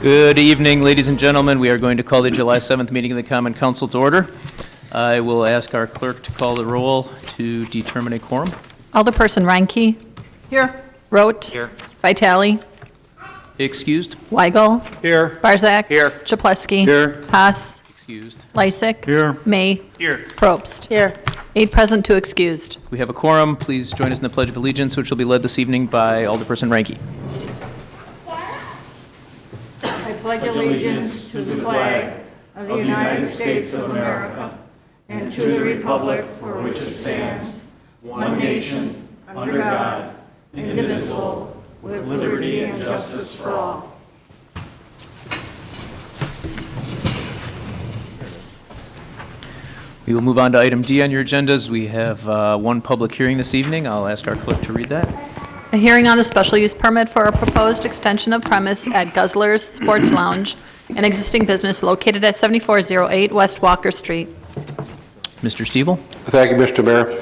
Good evening, ladies and gentlemen. We are going to call the July 7th meeting of the Common Council to order. I will ask our clerk to call the roll to determine a quorum. Alderperson Reinke. Here. Rote. Here. Vitale. Excused. Weigel. Here. Barzak. Here. Chaplewski. Here. Haas. Excused. Lysick. Here. May. Here. Probst. Here. 8 present, 2 excused. We have a quorum. Please join us in the Pledge of Allegiance, which will be led this evening by Alderperson Reinke. I pledge allegiance to the flag of the United States of America and to the republic for which it stands, one nation, under God, indivisible, with liberty and justice for all. We will move on to item D on your agendas. We have one public hearing this evening. I'll ask our clerk to read that. A hearing on a special use permit for a proposed extension of premise at Guzzler's Sports Lounge, an existing business located at 7408 West Walker Street. Mr. Stiebel. Thank you, Mr. Mayor.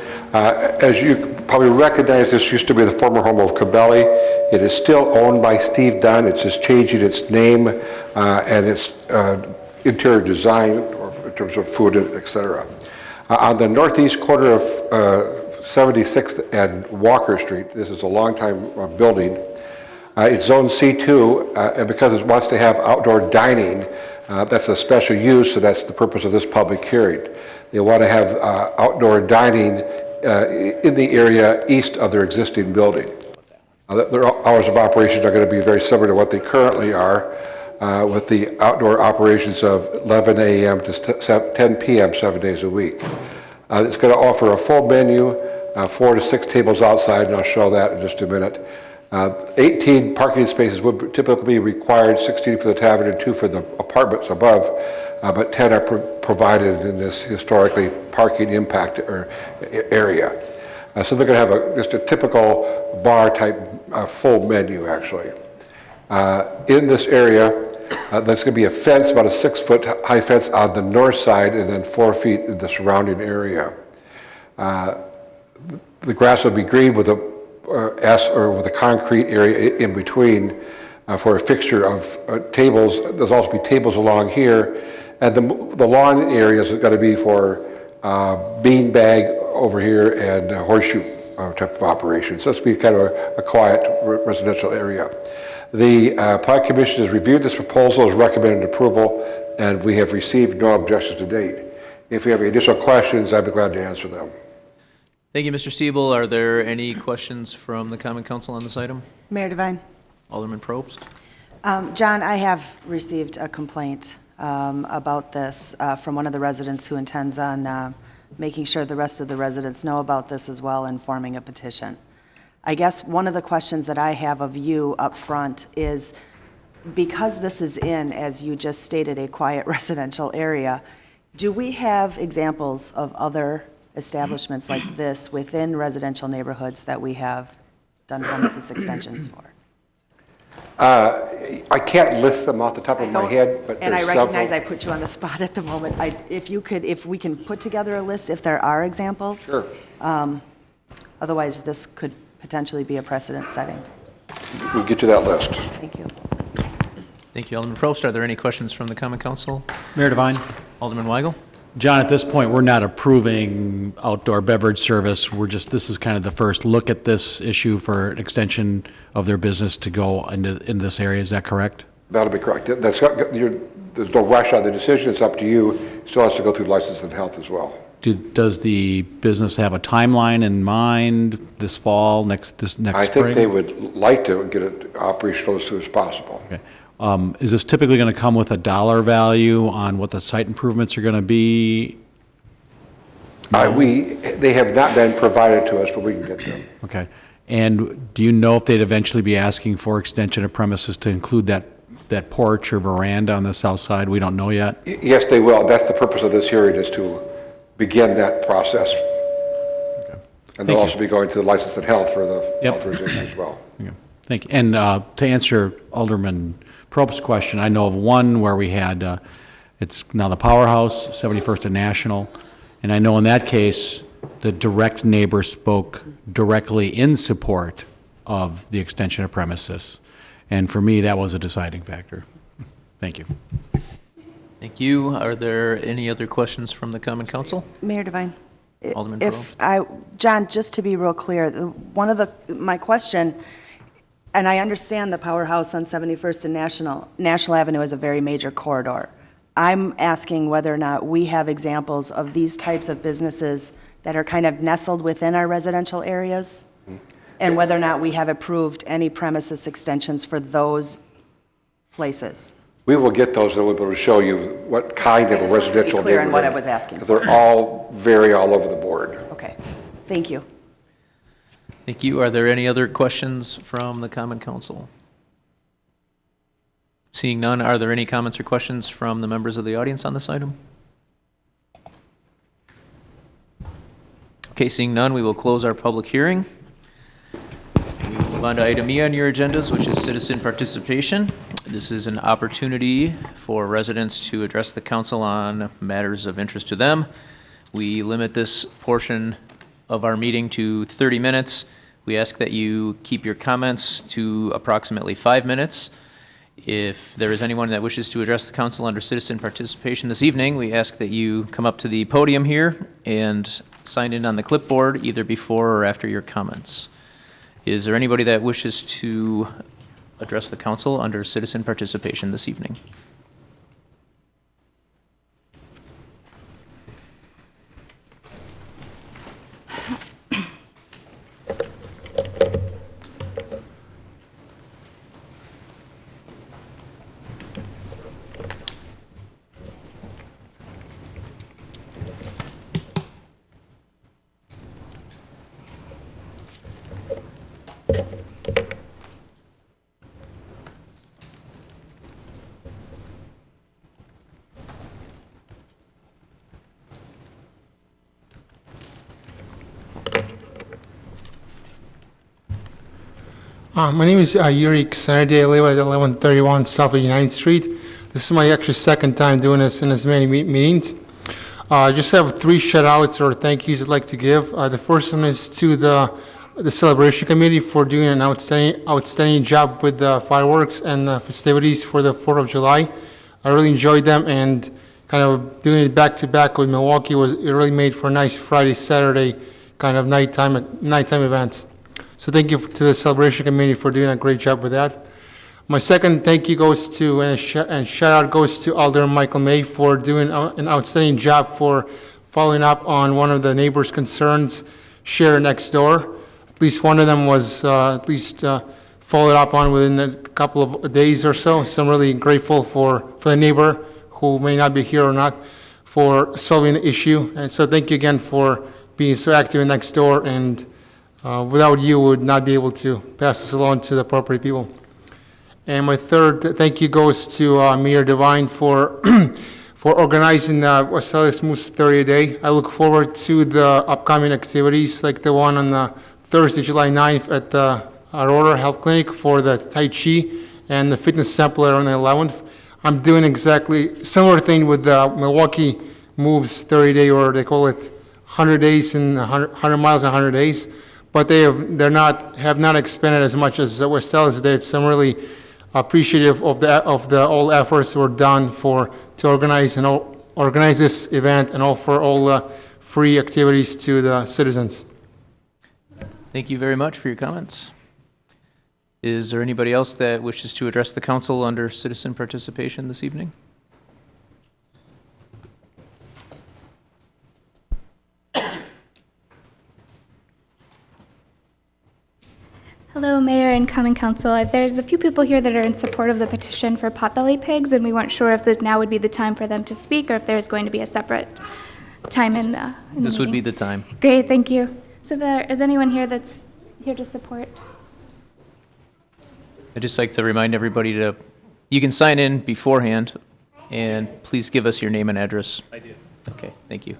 As you probably recognize, this used to be the former home of Cabelli. It is still owned by Steve Dunn. It's just changing its name and its interior design in terms of food, etc. On the northeast corner of 76th and Walker Street, this is a long-time building. It's zone C2, and because it wants to have outdoor dining, that's a special use, so that's the purpose of this public hearing. They want to have outdoor dining in the area east of their existing building. Their hours of operations are going to be very similar to what they currently are, with the outdoor operations of 11 a.m. to 10 p.m. 7 days a week. It's going to offer a full menu, 4 to 6 tables outside, and I'll show that in just a minute. 18 parking spaces would typically be required, 16 for the tavern and 2 for the apartments above, but 10 are provided in this historically parking impact area. So they're going to have just a typical bar type full menu actually. In this area, there's going to be a fence, about a 6-foot high fence on the north side and then 4 feet in the surrounding area. The grass will be green with with a concrete area in between for a fixture of tables. There's also be tables along here, and the lawn area is going to be for bean bag over here and horseshoe type of operation. So it's be kind of a quiet residential area. The Planning Commission has reviewed this proposal, has recommended approval, and we have received no objections to date. If you have any additional questions, I'd be glad to answer them. Thank you, Mr. Stiebel. Are there any questions from the Common Council on this item? Mayor Devine. Alderman Probst. John, I have received a complaint about this from one of the residents who intends on making sure the rest of the residents know about this as well and forming a petition. I guess one of the questions that I have of you up front is, because this is in, as you just stated, a quiet residential area, do we have examples of other establishments like this within residential neighborhoods that we have done premises extensions for? I can't list them off the top of my head, but and I there's recognize several. I put you on the spot at the moment. If we can put together a list, if there are examples. Sure. Otherwise, this could potentially be a precedent setting. We'll get you that list. Thank you. Thank you, Alderman Probst. Are there any questions from the Common Council? Mayor Devine. Alderman Weigel. John, at this point, we're not approving outdoor beverage service. This is kind of the first look at this issue for an extension of their business to go in this area. Is that correct? That'll be correct. There's no rush on the decision. It's up to you. It still has to go through license and health as well. Does the business have a timeline in mind this fall, next spring? I think they would like to get it operational as soon as possible. Okay. Is this typically going to come with a dollar value on what the site improvements are going to be? They have not been provided to us, but we can get them. Okay. And do you know if they'd eventually be asking for extension of premises to include that porch or veranda on the south side? We don't know yet. Yes, they will. That's the purpose of this hearing, is to begin that process. Okay. And they'll also be going to the license and health for the authorization as well. Okay. Thank you. And to answer Alderman Probst's question, I know of one where we had, it's now the Powerhouse, 71st and National, and I know in that case, the direct neighbor spoke directly in support of the extension of premises. And for me, that was a deciding factor. Thank you. Thank you. Are there any other questions from the Common Council? Mayor Devine? Alderman John, just to be real clear, my question, and I understand the powerhouse on 71st and National Avenue is a very major corridor. I'm asking whether or not we have examples of these types of businesses that are kind of nestled within our residential areas, and whether or not we have approved any premises extensions for those places. We will get those, and we'll be able to show you what kind of a residential neighborhood. Be clear on what I was asking. They're all vary all over the board. Okay, thank you. Thank you. Are there any other questions from the Common Council? Seeing none, are there any comments or questions from the members of the audience on this item? Okay, seeing none, we will close our public hearing. We will move on to item E on your agendas, which is citizen participation. This is an opportunity for residents to address the council on matters of interest to them. We limit this portion of our meeting to 30 minutes. We ask that you keep your comments to approximately 5 minutes. If there is anyone that wishes to address the council under citizen participation this evening, we ask that you come up to the podium here and sign in on the clipboard either before or after your comments. Is there anybody that wishes to address the council under citizen participation this evening? My name is Yuri Xanade. I live at 1131 South of United Street. This is my actually second time doing this in as many meetings. I just have 3 shout-outs or thank yous I'd like to give. The first one is to the celebration committee for doing an outstanding job with the fireworks and the festivities for the 4th of July. I really enjoyed them, and kind of doing it back-to-back with Milwaukee it really made for a nice Friday, Saturday kind of nighttime event. So thank you to the celebration committee for doing a great job with that. My second thank you goes to, and shout out goes to Alderman Michael May for doing an outstanding job for following up on one of the neighbors' concerns, share next door. At least one of them was followed up on within a couple of days or so. So I'm really grateful for the neighbor, who may not be here or not, for solving the issue. And so thank you again for being so active in next door, and without you, we would not be able to pass this along to the appropriate people. And my third thank you goes to Mayor Devine for for organizing West Ellis Moves 30 Day. I look forward to the upcoming activities, like the one on Thursday, July 9th at the Aurora Health Clinic for the Tai Chi, and the fitness sampler on the 11th. I'm doing exactly similar thing with the Milwaukee Moves 30 Day, or they call it 100 days in 100 miles in 100 days. But they have not expanded as much as West Ellis did. So I'm really appreciative of the all efforts were done to organize this event and offer all free activities to the citizens. Thank you very much for your comments. Is there anybody else that wishes to address the council under citizen participation this evening? Hello, Mayor and Common Council. There's a few people here that are in support of the petition for potbelly pigs, and we weren't sure if now would be the time for them to speak, or if there's going to be a separate time in the This would be meeting. the time. Great, thank you. So is anyone here that's here to support? I'd just like to remind everybody you can sign in beforehand, and please give us your name and address. I did. Okay, thank you.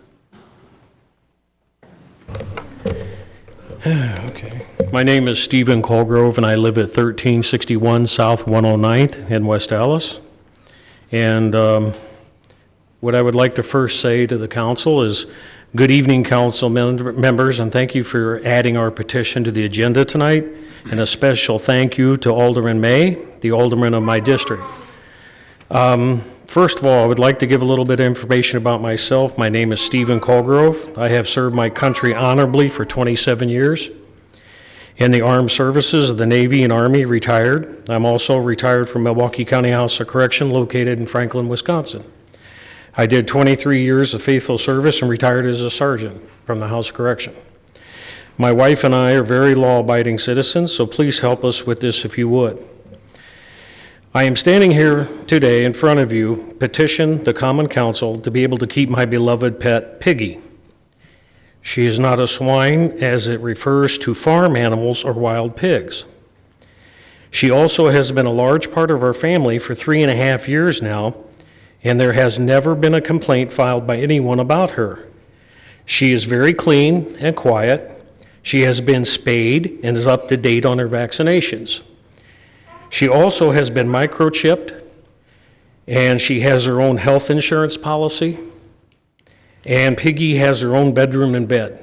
Okay. My name is Stephen Colgrove, and I live at 1361 South 109th in West Allis. And what I would like to first say to the council is, good evening, council members, and thank you for adding our petition to the agenda tonight. and a special thank you to Alderman May, the alderman of my district. First of all, I would like to give a little bit of information about myself. My name is Stephen Colgrove. I have served my country honorably for 27 years. In the armed services of the Navy and Army, retired. I'm also retired from Milwaukee County House of Correction located in Franklin, Wisconsin. I did 23 years of faithful service and retired as a sergeant from the House of Correction. My wife and I are very law-abiding citizens, so please help us with this if you would. I am standing here today in front of you, petition the Common Council to be able to keep my beloved pet, Piggy. She is not a swine as it refers to farm animals or wild pigs. She also has been a large part of our family for 3.5 years now, and there has never been a complaint filed by anyone about her. She is very clean and quiet. She has been spayed and is up to date on her vaccinations. She also has been microchipped, and she has her own health insurance policy, and Piggy has her own bedroom and bed.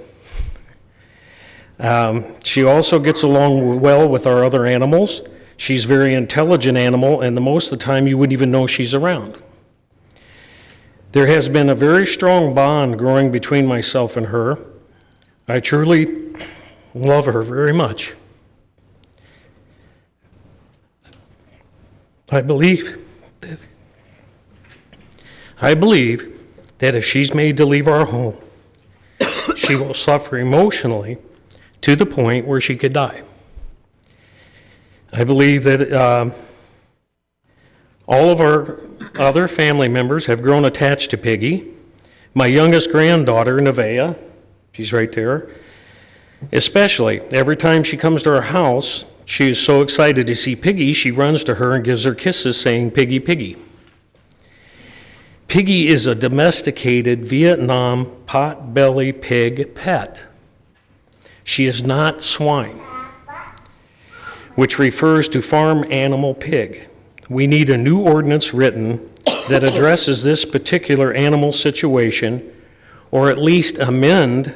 She also gets along well with our other animals. She's a very intelligent animal, and most of the time you wouldn't even know she's around. There has been a very strong bond growing between myself and her. I truly love her very much. I believe that if she's made to leave our home, she will suffer emotionally to the point where she could die. I believe that all of our other family members have grown attached to Piggy. My youngest granddaughter, Nevaeh, she's right there, especially every time she comes to our house, she is so excited to see Piggy, she runs to her and gives her kisses saying, "Piggy, Piggy." Piggy is a domesticated Vietnam pot-belly pig pet. She is not swine, which refers to farm animal pig. We need a new ordinance written that addresses this particular animal situation, or at least amend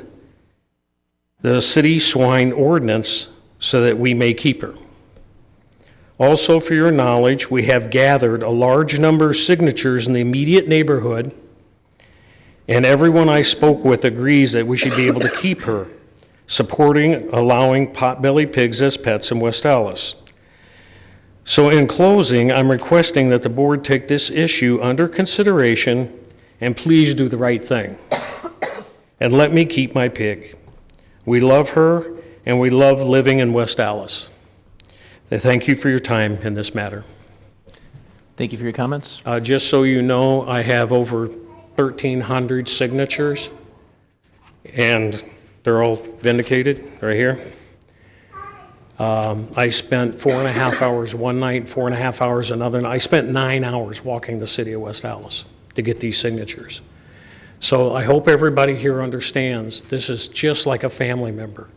the city swine ordinance so that we may keep her. Also, for your knowledge, we have gathered a large number of signatures in the immediate neighborhood, and everyone I spoke with agrees that we should be able to keep her, supporting allowing pot-bellied pigs as pets in West Allis. So in closing, I'm requesting that the board take this issue under consideration and please do the right thing and let me keep my pig. We love her and we love living in West Allis. I thank you for your time in this matter. Thank you for your comments. Just so you know, I have over 1,300 signatures, and they're all vindicated right here. I spent 4.5 hours one night, 4.5 hours another night. I spent 9 hours walking the city of West Allis to get these signatures. So I hope everybody here understands this is just like a family member.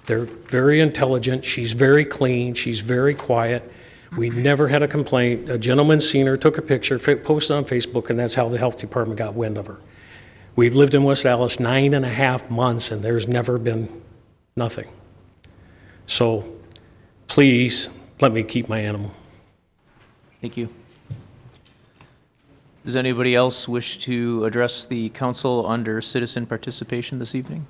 They're very intelligent. She's very clean. She's very quiet. We never had a complaint. A gentleman seen her, took a picture, posted on Facebook, and that's how the health department got wind of her. We've lived in West Allis 9.5 months, and there's never been nothing. So please let me keep my animal. Thank you. Does anybody else wish to address the council under citizen participation this evening?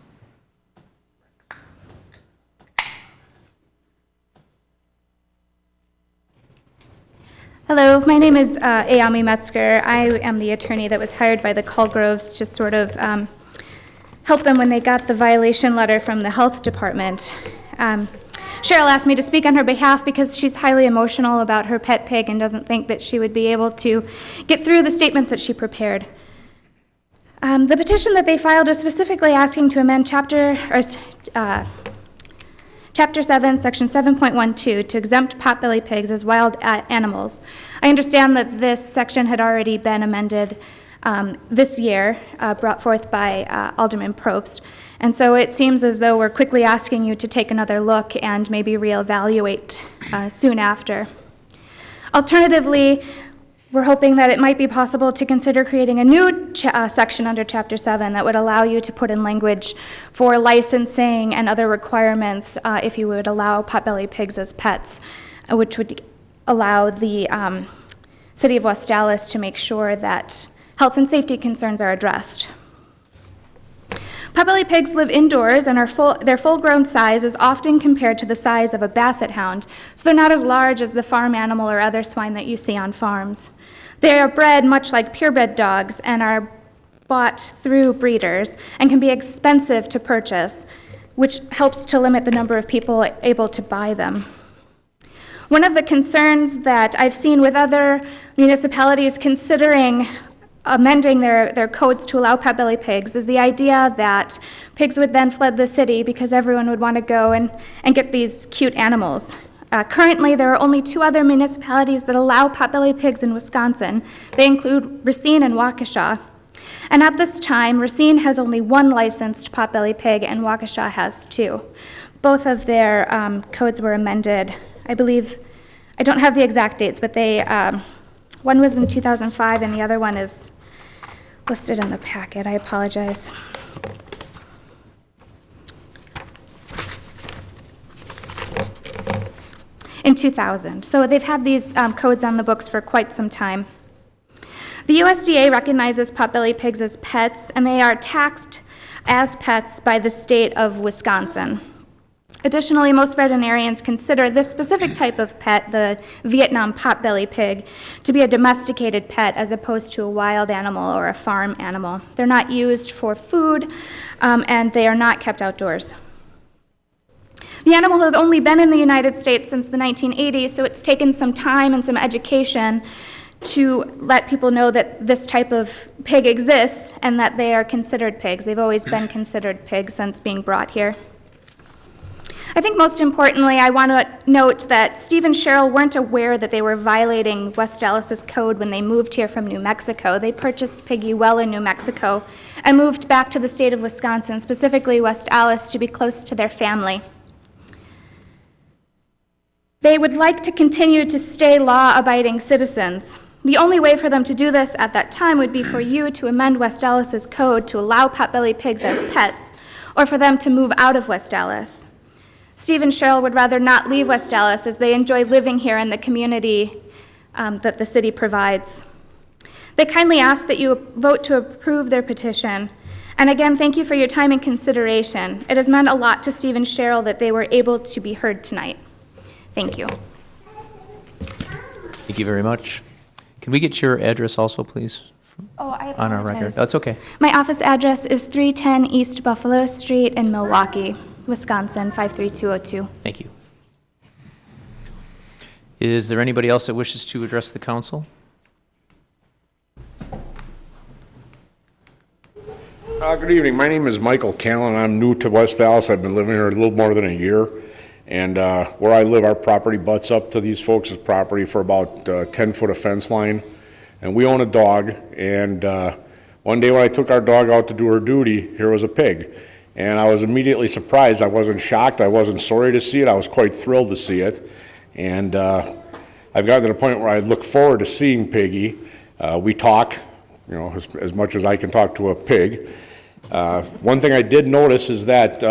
Hello, my name is Ayami Metzger. I am the attorney that was hired by the Colgroves to sort of help them when they got the violation letter from the health department. Cheryl asked me to speak on her behalf because she's highly emotional about her pet pig and doesn't think that she would be able to get through the statements that she prepared. The petition that they filed is specifically asking to amend Chapter 7, Section 7.12 to exempt potbelly pigs as wild animals. I understand that this section had already been amended this year, brought forth by Alderman Probst. And so it seems as though we're quickly asking you to take another look and maybe reevaluate soon after. Alternatively, we're hoping that it might be possible to consider creating a new section under Chapter 7 that would allow you to put in language for licensing and other requirements if you would allow potbelly pigs as pets, which would allow the City of West Dallas to make sure that health and safety concerns are addressed. Potbelly pigs live indoors, and their full-grown size is often compared to the size of a basset hound, so they're not as large as the farm animal or other swine that you see on farms. They are bred much like purebred dogs and are bought through breeders and can be expensive to purchase, which helps to limit the number of people able to buy them. One of the concerns that I've seen with other municipalities considering amending their codes to allow potbelly pigs is the idea that pigs would then flood the city because everyone would want to go and get these cute animals. Currently, there are only 2 other municipalities that allow potbelly pigs in Wisconsin. They include Racine and Waukesha. And at this time, Racine has only 1 licensed potbelly pig and Waukesha has 2. Both of their codes were amended, I believe. I don't have the exact dates, but one was in 2005 and the other one is listed in the packet. I apologize. In 2000. So they've had these codes on the books for quite some time. The USDA recognizes potbelly pigs as pets, and they are taxed as pets by the state of Wisconsin. Additionally, most veterinarians consider this specific type of pet, the Vietnam potbelly pig, to be a domesticated pet as opposed to a wild animal or a farm animal. They're not used for food, and they are not kept outdoors. The animal has only been in the United States since the 1980s, so it's taken some time and some education to let people know that this type of pig exists and that they are considered pigs. They've always been considered pigs since being brought here. I think most importantly, I want to note that Steve and Cheryl weren't aware that they were violating West Dallas's code when they moved here from New Mexico. They purchased Piggy well in New Mexico and moved back to the state of Wisconsin, specifically West Dallas, to be close to their family. They would like to continue to stay law-abiding citizens. The only way for them to do this at that time would be for you to amend West Dallas's code to allow potbelly pigs as pets, or for them to move out of West Dallas. Steve and Cheryl would rather not leave West Dallas as they enjoy living here in the community that the city provides. They kindly ask that you vote to approve their petition. And again, thank you for your time and consideration. It has meant a lot to Steve and Cheryl that they were able to be heard tonight. Thank you. Thank you very much. Can we get your address also, please? Oh, I apologize. On our record. That's okay. My office address is 310 East Buffalo Street in Milwaukee, Wisconsin, 53202. Thank you. Is there anybody else that wishes to address the council? Good evening. My name is Michael Callen. I'm new to West Dallas. I've been living here a little more than a year. And where I live, our property butts up to these folks' property for about 10 foot of fence line. And we own a dog. And one day when I took our dog out to do her duty, here was a pig. And I was immediately surprised. I wasn't shocked. I wasn't sorry to see it. I was quite thrilled to see it. And I've gotten to the point where I look forward to seeing Piggy. We talk, you know, as much as I can talk to a pig. One thing I did notice is that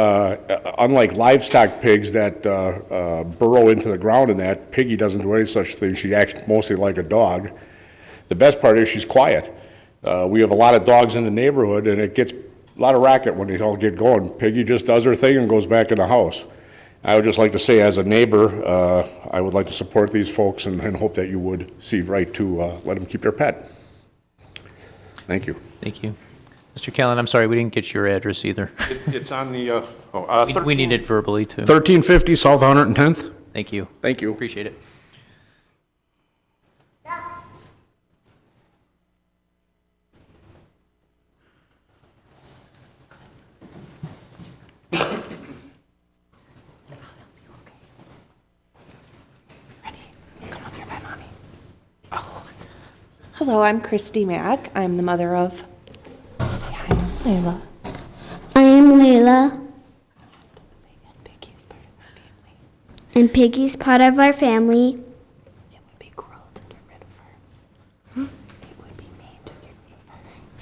unlike livestock pigs that burrow into the ground and that, Piggy doesn't do any such thing. She acts mostly like a dog. The best part is she's quiet. We have a lot of dogs in the neighborhood and it gets a lot of racket when they all get going. Piggy just does her thing and goes back in the house. I would just like to say as a neighbor, I would like to support these folks and hope that you would see right to let them keep their pet. Thank you. Thank you. Mr. Callen, I'm sorry, we didn't get your address either. It's on the, We need it verbally too. 1350 South 110th. Thank you. Thank you. Appreciate it. Hello, I'm Christy Mack. I'm the mother of Layla. I am Layla. And Piggy's part of our family. It would be cruel to get rid of her.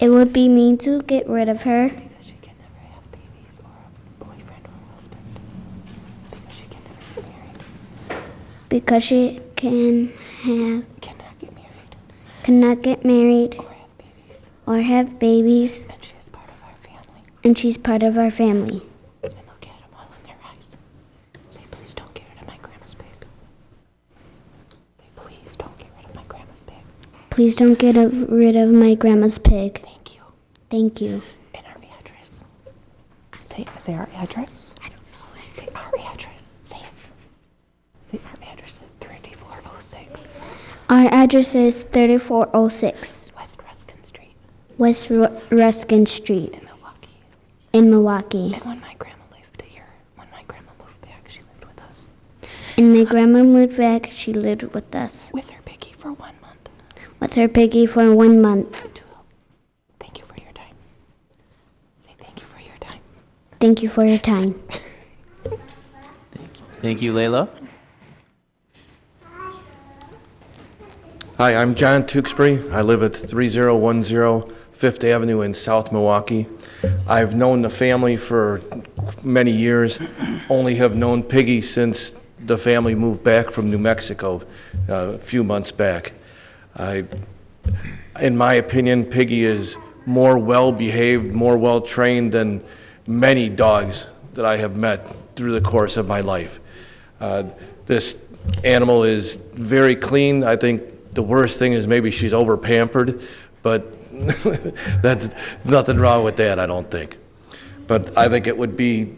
It would be mean to get rid of her. Because she can never have babies or a boyfriend or a husband. Because she can never get married. Because she cannot get married or have babies. And she is part of our family. And she's part of our family. And look at them all in their eyes. Say, please don't get rid of my grandma's pig. Say, please don't get rid of my grandma's pig. Please don't get rid of my grandma's pig. Thank you. Thank you. And our address. Say our address. I don't know. Say our address. Say our address is 3406. Our address is 3406 West Ruskin Street. West Ruskin Street In Milwaukee. in Milwaukee. And when my grandma moved back, she lived with us. And my grandma moved back. She lived with us. With her piggy for 1 month. With her piggy for 1 month. Thank you for your time. Say thank you for your time. Thank you for your time. Thank you, Layla. Hi, I'm John Tewksbury. I live at 3010 Fifth Avenue in South Milwaukee. I've known the family for many years, only have known Piggy since the family moved back from New Mexico a few months back. In my opinion, Piggy is more well-behaved, more well-trained than many dogs that I have met through the course of my life. This animal is very clean. I think the worst thing is maybe she's over-pampered, but that's nothing wrong with that, I don't think. But I think it would be,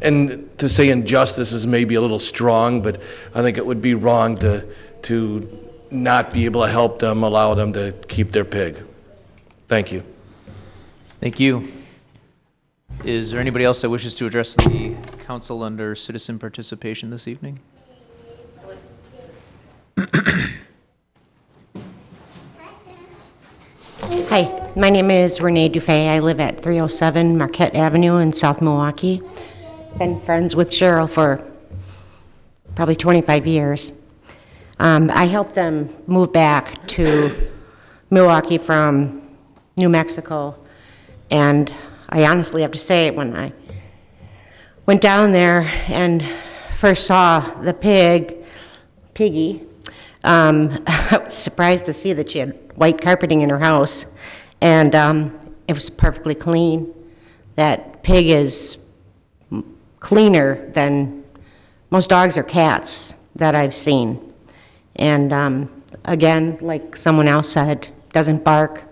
and to say injustice is maybe a little strong, but I think it would be wrong to not be able to help them, allow them to keep their pig. Thank you. Thank you. Is there anybody else that wishes to address the council under citizen participation this evening? Hi, my name is Renee Fay. I live at 307 Marquette Avenue in South Milwaukee. Been friends with Cheryl for probably 25 years. I helped them move back to Milwaukee from New Mexico, and I honestly have to say, when I went down there and first saw the Piggy, I was surprised to see that she had white carpeting in her house, and it was perfectly clean. That pig is cleaner than most dogs or cats that I've seen. And again, like someone else said, doesn't bark,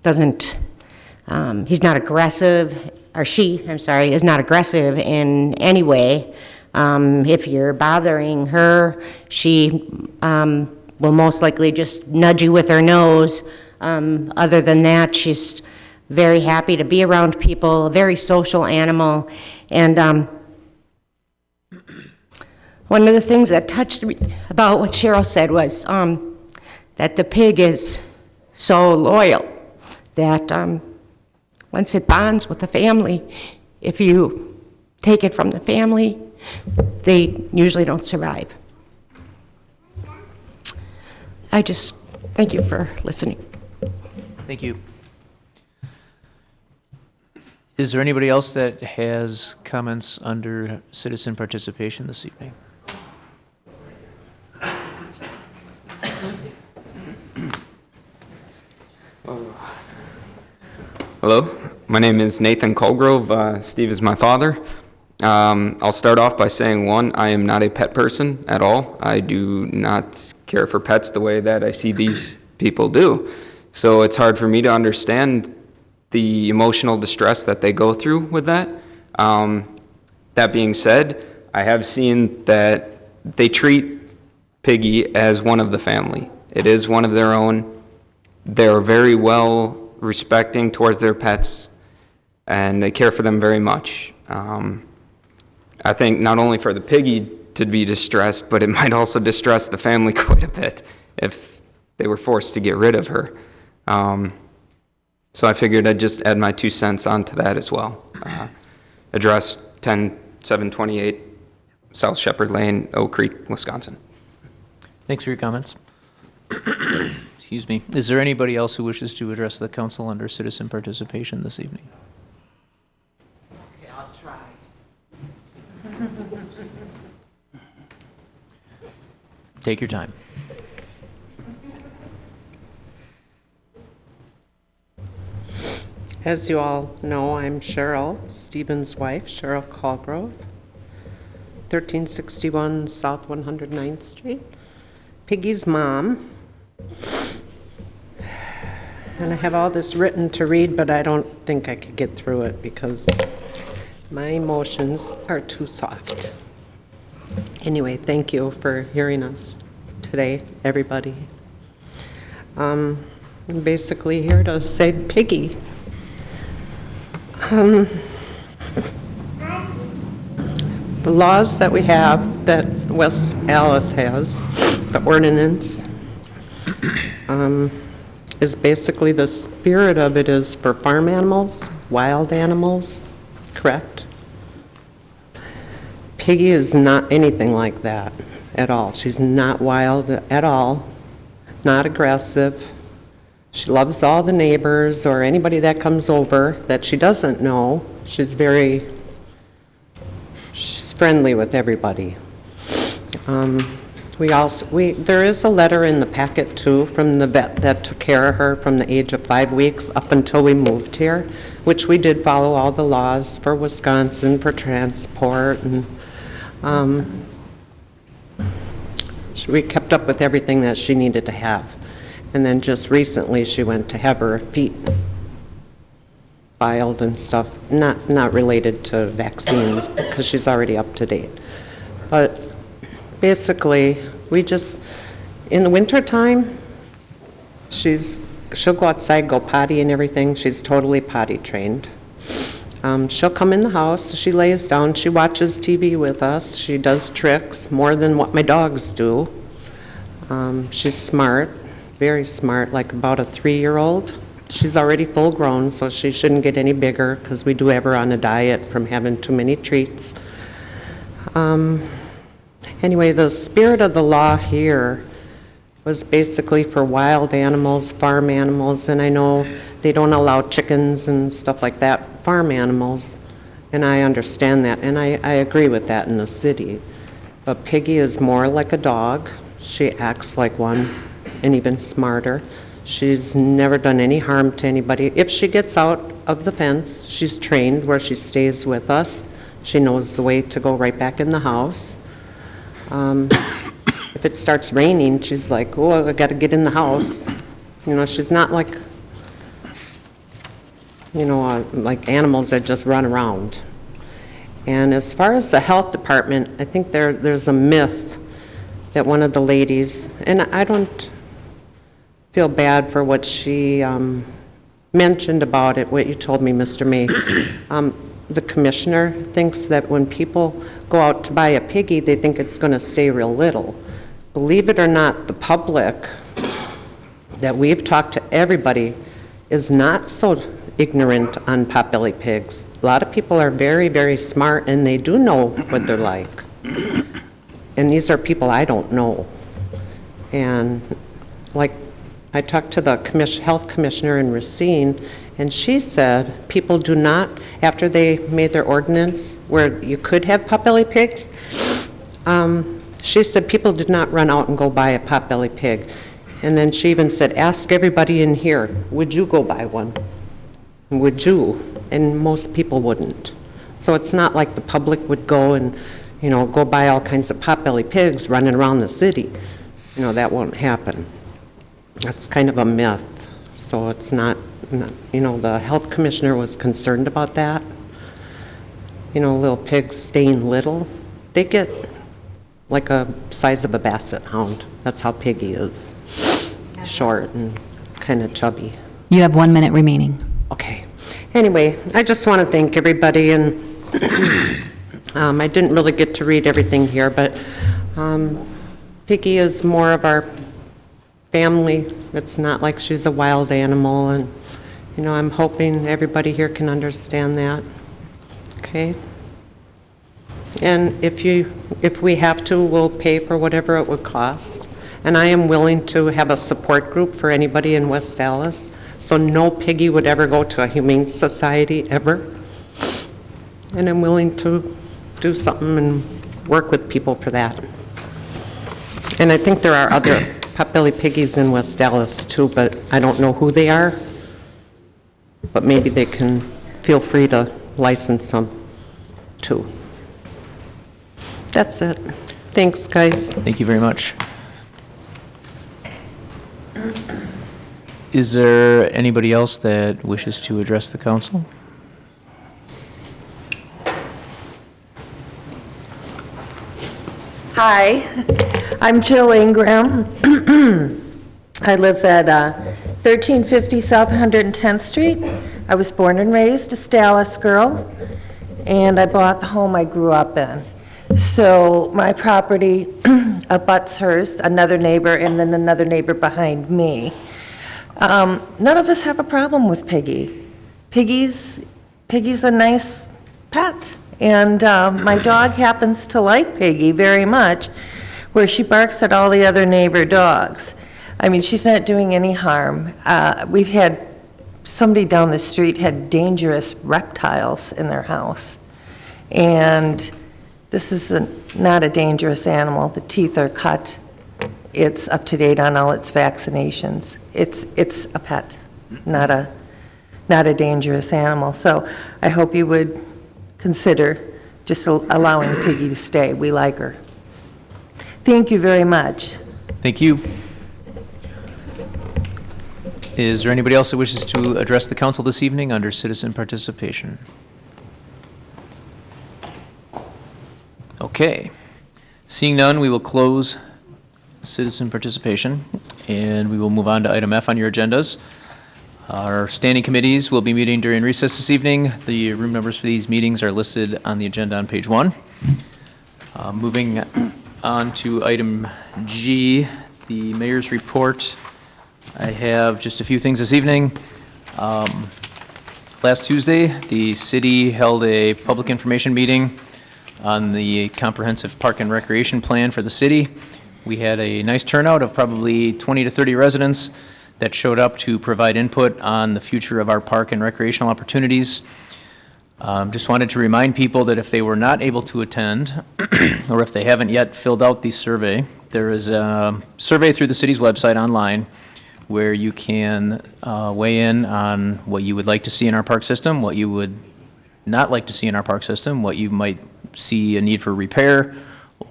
he's not aggressive, or she, I'm sorry, is not aggressive in any way. If you're bothering her, she will most likely just nudge you with her nose. Other than that, she's very happy to be around people, a very social animal. And one of the things that touched me about what Cheryl said was that the pig is so loyal that once it bonds with the family, if you take it from the family, they usually don't survive. I just thank you for listening. Thank you. Is there anybody else that has comments under citizen participation this evening? Hello, my name is Nathan Colgrove. Steve is my father. I'll start off by saying, one, I am not a pet person at all. I do not care for pets the way that I see these people do. So it's hard for me to understand the emotional distress that they go through with that. That being said, I have seen that they treat Piggy as one of the family. It is one of their own. They're very well respecting towards their pets, and they care for them very much. I think not only for the Piggy to be distressed, but it might also distress the family quite a bit if they were forced to get rid of her. So I figured I'd just add my 2 cents onto that as well. Address 10728 South Shepherd Lane, Oak Creek, Wisconsin. Thanks for your comments. Excuse me. Is there anybody else who wishes to address the council under citizen participation this evening? Okay, I'll try. Take your time. As you all know, I'm Cheryl Stephens' wife, Cheryl Colgrove, 1361 South 109th Street. Piggy's mom. And I have all this written to read, but I don't think I could get through it because my emotions are too soft. Anyway, thank you for hearing us today, everybody. I'm basically here to save Piggy. The laws that we have, that West Allis has, the ordinance, is basically the spirit of it is for farm animals, wild animals, correct? Piggy is not anything like that at all. She's not wild at all, not aggressive. She loves all the neighbors or anybody that comes over that she doesn't know. She's friendly with everybody. There is a letter in the packet too from the vet that took care of her from the age of 5 weeks up until we moved here, which we did follow all the laws for Wisconsin for transport, and we kept up with everything that she needed to have. And then just recently she went to have her feet filed and stuff, not related to vaccines because she's already up to date. But basically, in the wintertime, she'll go outside, go potty and everything. She's totally potty trained. She'll come in the house, she lays down, she watches TV with us, she does tricks more than what my dogs do. She's smart, very smart, like about a 3-year-old. She's already full grown, so she shouldn't get any bigger because we do have her on a diet from having too many treats. Anyway, the spirit of the law here was basically for wild animals, farm animals, and I know they don't allow chickens and stuff like that, farm animals, and I understand that, and I agree with that in the city. But Piggy is more like a dog. She acts like one, and even smarter. She's never done any harm to anybody. If she gets out of the fence, she's trained where she stays with us. She knows the way to go right back in the house. If it starts raining, she's like, oh, I got to get in the house. You know, she's not like, like animals that just run around. And as far as the health department, I think there's a myth that one of the ladies, and I don't feel bad for what she mentioned about it, what you told me, Mr. May. The commissioner thinks that when people go out to buy a piggy, they think it's going to stay real little. Believe it or not, the public that we've talked to, everybody is not so ignorant on potbelly pigs. A lot of people are very, very smart, and they do know what they're like. And these are people I don't know. And like, I talked to the health commissioner in Racine, and she said people do not, after they made their ordinance where you could have potbelly pigs, she said people did not run out and go buy a potbelly pig. And then she even said, ask everybody in here, would you go buy one? Would you? And most people wouldn't. So it's not like the public would go and, go buy all kinds of potbelly pigs running around the city. That won't happen. That's kind of a myth. So it's not, the health commissioner was concerned about that. Little pigs staying little. They get like a size of a basset hound. That's how Piggy is. Short and kind of chubby. You have 1 minute remaining. Okay. Anyway, I just want to thank everybody, and I didn't really get to read everything here, but Piggy is more of our family. It's not like she's a wild animal, and I'm hoping everybody here can understand that. Okay? And if we have to, we'll pay for whatever it would cost. And I am willing to have a support group for anybody in West Dallas, so no piggy would ever go to a humane society, ever. And I'm willing to do something and work with people for that. And I think there are other potbelly piggies in West Dallas too, but I don't know who they are. But maybe they can feel free to license them too. That's it. Thanks, guys. Thank you very much. Is there anybody else that wishes to address the council? Hi, I'm Jill Ingram. I live at 1350 South 110th Street. I was born and raised a Dallas girl, and I bought the home I grew up in. So my property abuts hers, another neighbor, and then another neighbor behind me. None of us have a problem with Piggy. Piggy's a nice pet. And my dog happens to like Piggy very much, where she barks at all the other neighbor dogs. I mean, she's not doing any harm. We've had somebody down the street had dangerous reptiles in their house. And this is not a dangerous animal. The teeth are cut. It's up to date on all its vaccinations. It's a pet, not a dangerous animal. So I hope you would consider just allowing Piggy to stay. We like her. Thank you very much. Thank you. Is there anybody else that wishes to address the council this evening under citizen participation? Okay. Seeing none, we will close citizen participation, and we will move on to item F on your agendas. Our standing committees will be meeting during recess this evening. The room numbers for these meetings are listed on the agenda on page 1. Moving on to item G, the mayor's report. I have just a few things this evening. Last Tuesday, the city held a public information meeting on the comprehensive park and recreation plan for the city. We had a nice turnout of probably 20 to 30 residents that showed up to provide input on the future of our park and recreational opportunities. Just wanted to remind people that if they were not able to attend, or if they haven't yet filled out the survey, there is a survey through the city's website online where you can weigh in on what you would like to see in our park system, what you would not like to see in our park system, what you might see a need for repair,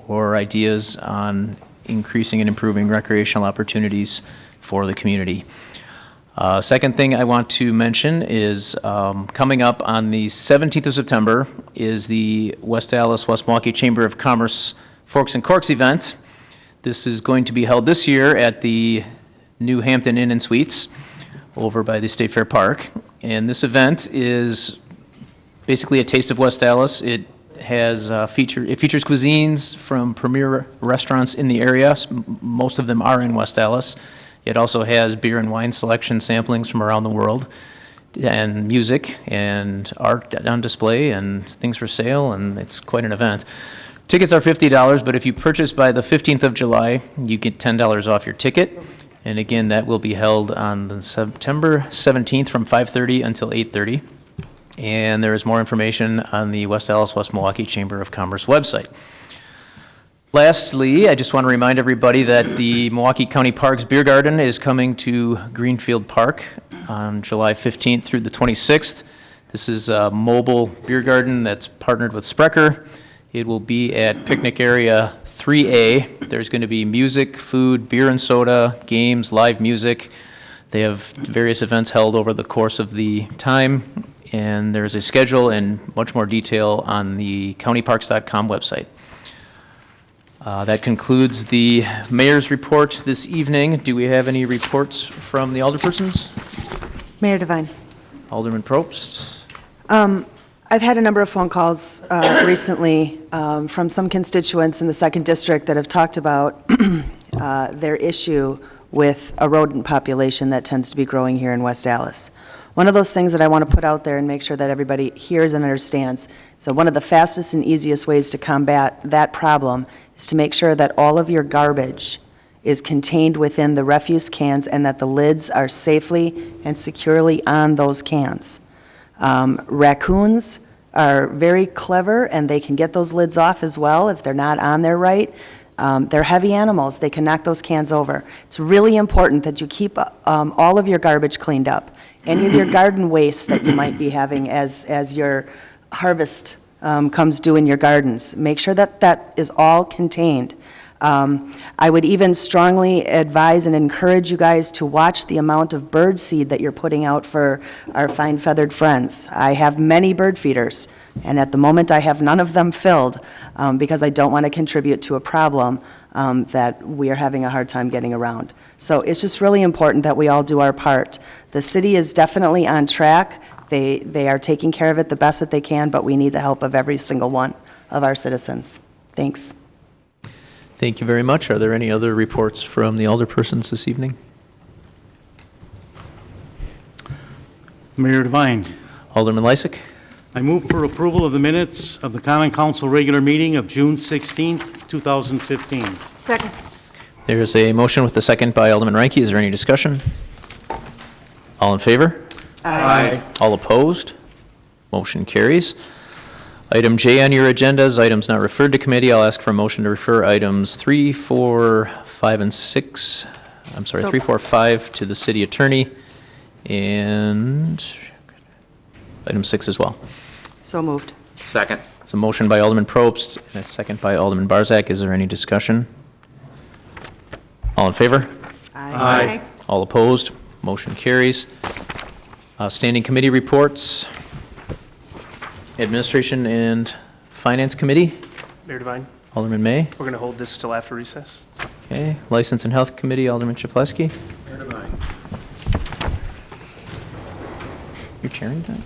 or ideas on increasing and improving recreational opportunities for the community. Second thing I want to mention is coming up on the 17th of September is the West Dallas, West Milwaukee Chamber of Commerce Forks and Corks event. This is going to be held this year at the New Hampton Inn and Suites over by the State Fair Park. And this event is basically a taste of West Dallas. It has it features cuisines from premier restaurants in the area. Most of them are in West Dallas. It also has beer and wine selection samplings from around the world, and music and art on display and things for sale, and it's quite an event. Tickets are $50, but if you purchase by the 15th of July, you get $10 off your ticket. And again, that will be held on the September 17th from 5:30 until 8:30. And there is more information on the West Dallas, West Milwaukee Chamber of Commerce website. Lastly, I just want to remind everybody that the Milwaukee County Parks Beer Garden is coming to Greenfield Park on July 15th through the 26th. This is a mobile beer garden that's partnered with Sprecher. It will be at picnic area 3A. There's going to be music, food, beer and soda, games, live music. They have various events held over the course of the time, and there's a schedule and much more detail on the countyparks.com website. That concludes the mayor's report this evening. Do we have any reports from the alderpersons? Mayor Devine. Alderman Probst. I've had a number of phone calls recently from some constituents in the 2nd District that have talked about their issue with a rodent population that tends to be growing here in West Dallas. One of those things that I want to put out there and make sure that everybody hears and understands, so one of the fastest and easiest ways to combat that problem is to make sure that all of your garbage is contained within the refuse cans and that the lids are safely and securely on those cans. Raccoons are very clever, and they can get those lids off as well if they're not on there right. They're heavy animals. They can knock those cans over. It's really important that you keep all of your garbage cleaned up. Any of your garden waste that you might be having as your harvest comes due in your gardens, make sure that that is all contained. I would even strongly advise and encourage you guys to watch the amount of bird seed that you're putting out for our fine feathered friends. I have many bird feeders, and at the moment I have none of them filled because I don't want to contribute to a problem that we are having a hard time getting around. So it's just really important that we all do our part. The city is definitely on track. They are taking care of it the best that they can, but we need the help of every single one of our citizens. Thanks. Thank you very much. Are there any other reports from the alderpersons this evening? Mayor Devine. Alderman Lysick. I move for approval of the minutes of the Common Council regular meeting of June 16th, 2015. Second. There's a motion with the second by Alderman Reinke. Is there any discussion? All in favor? Aye. All opposed? Motion carries. Item J on your agenda is items not referred to committee. I'll ask for a motion to refer items 3, 4, 5, and 6. I'm sorry, 3, 4, 5 to the city attorney, and item 6 as well. So moved. Second. It's a motion by Alderman Probst and a second by Alderman Barzak. Is there any discussion? All in favor? Aye. All opposed? Motion carries. Standing committee reports. Administration and Finance Committee. Mayor Devine, Alderman May. we're going to hold this till after recess. Okay. License and Health Committee, Alderman Chaplesky. Mayor Devine. You're chairing that?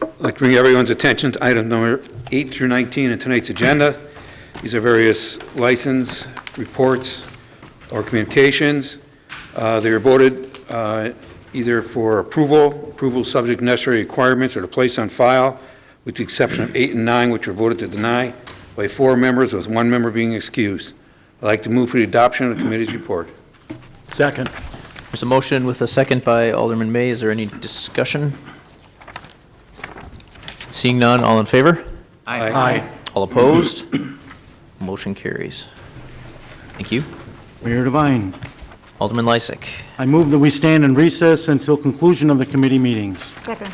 I'd like to bring everyone's attention to item number 8 through 19 in tonight's agenda. These are various license reports or communications. They are voted either for approval subject to necessary requirements, or to place on file, with the exception of 8 and 9, which were voted to deny by 4 members, with 1 member being excused. I'd like to move for the adoption of the committee's report. Second. There's a motion with a second by Alderman May. Is there any discussion? Seeing none, all in favor? Aye. All opposed? Motion carries. Thank you. Mayor Devine. Alderman Lysick. I move that we stand in recess until conclusion of the committee meetings. Second.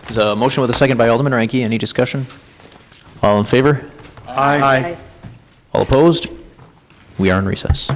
There's a motion with a second by Alderman Reinke. Any discussion? All in favor? Aye. All opposed? We are in recess.